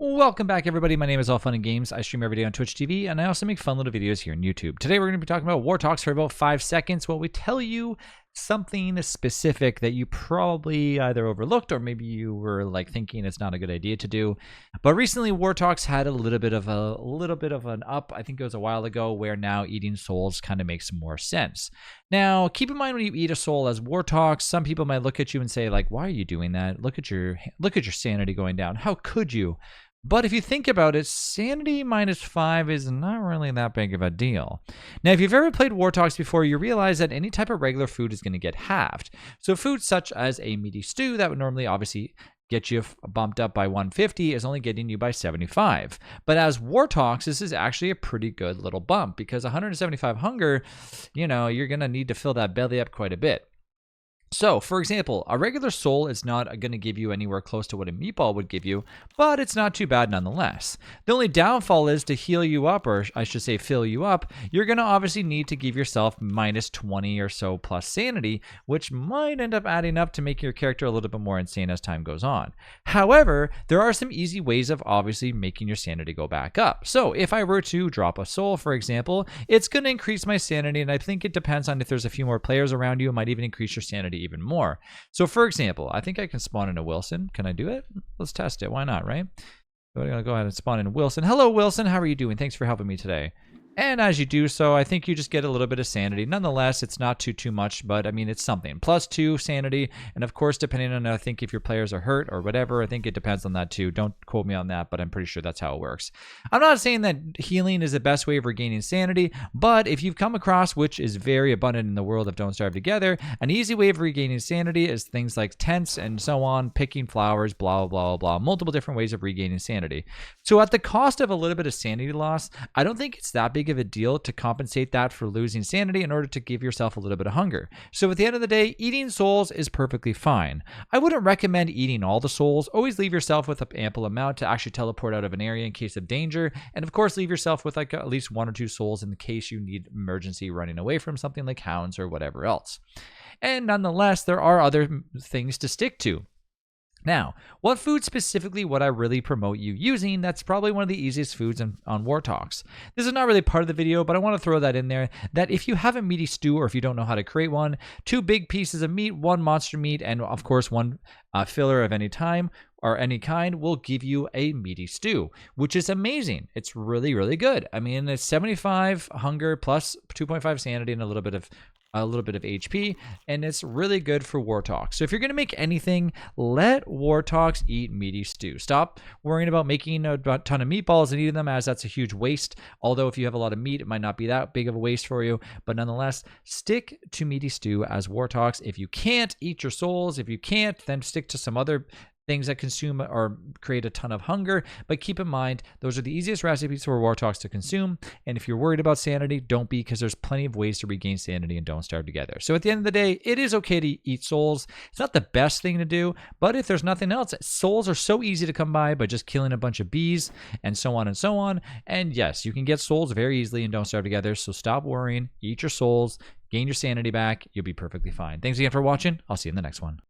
Welcome back, everybody. My name is All Fun and Games. I stream every day on Twitch TV, and I also make fun little videos here on YouTube. Today, we're going to be talking about Wortox for about 5 seconds while we tell you something specific that you probably either overlooked or maybe you were like thinking it's not a good idea to do. But recently, Wortox had a little bit of an up. I think it was a while ago, where now eating souls kind of makes more sense. Now, keep in mind when you eat a soul as Wortox, some people might look at you and say, like, "Why are you doing that? Look at your sanity going down. How could you?" But if you think about it, sanity -5 is not really that big of a deal. Now, if you've ever played Wortox before, you realize that any type of regular food is going to get halved. So food such as a meaty stew that would normally obviously get you bumped up by 150 is only getting you by 75. But as Wortox, this is actually a pretty good little bump, because 175 hunger, you're going to need to fill that belly up quite a bit. So, for example, a regular soul is not going to give you anywhere close to what a meatball would give you, but it's not too bad nonetheless. The only downfall is to heal you up, or I should say fill you up, you're going to obviously need to give yourself -20 or so plus sanity, which might end up adding up to make your character a little bit more insane as time goes on. However, there are some easy ways of obviously making your sanity go back up. So, if I were to drop a soul, for example, it's going to increase my sanity, and I think it depends on if there's a few more players around you, it might even increase your sanity even more. So for example, I think I can spawn in a Wilson. Can I do it? Let's test it. Why not, right? We're going to go ahead and spawn in Wilson. Hello, Wilson. How are you doing? Thanks for helping me today. And as you do so, I think you just get a little bit of sanity. Nonetheless, it's not too much, but I mean, it's something. +2 sanity. And of course, depending on, I think if your players are hurt or whatever, I think it depends on that too. Don't quote me on that, but I'm pretty sure that's how it works. I'm not saying that healing is the best way of regaining sanity, but if you've come across, which is very abundant in the world of Don't Starve Together, an easy way of regaining sanity is things like tents and so on, picking flowers, blah, blah, blah, multiple different ways of regaining sanity. So at the cost of a little bit of sanity loss, I don't think it's that big of a deal to compensate that for losing sanity in order to give yourself a little bit of hunger. So at the end of the day, eating souls is perfectly fine. I wouldn't recommend eating all the souls. Always leave yourself with an ample amount to actually teleport out of an area in case of danger. And of course, leave yourself with like at least 1 or 2 souls in case you need emergency running away from something like hounds or whatever else. And nonetheless, there are other things to stick to. Now, what food specifically would I really promote you using? That's probably one of the easiest foods on Wortox. This is not really part of the video, but I want to throw that in there, that if you have a meaty stew or if you don't know how to create one, 2 big pieces of meat, 1 monster meat, and of course 1 filler of any time or any kind will give you a meaty stew, which is amazing. It's really, really good. I mean, it's 75 hunger plus 2.5 sanity and a little bit of HP, and it's really good for Wortox. So if you're going to make anything, let Wortox eat meaty stew. Stop worrying about making a ton of meatballs and eating them, as that's a huge waste. Although if you have a lot of meat, it might not be that big of a waste for you, but nonetheless, stick to meaty stew as Wortox. If you can't, eat your souls. If you can't, then stick to some other things that consume or create a ton of hunger. But keep in mind, those are the easiest recipes for Wortox to consume. And if you're worried about sanity, don't be, because there's plenty of ways to regain sanity and Don't Starve Together. So at the end of the day, it is okay to eat souls. It's not the best thing to do, but if there's nothing else, souls are so easy to come by just killing a bunch of bees and so on and so on. And yes, you can get souls very easily and Don't Starve Together. So stop worrying, eat your souls, gain your sanity back. You'll be perfectly fine. Thanks again for watching. I'll see you in the next one.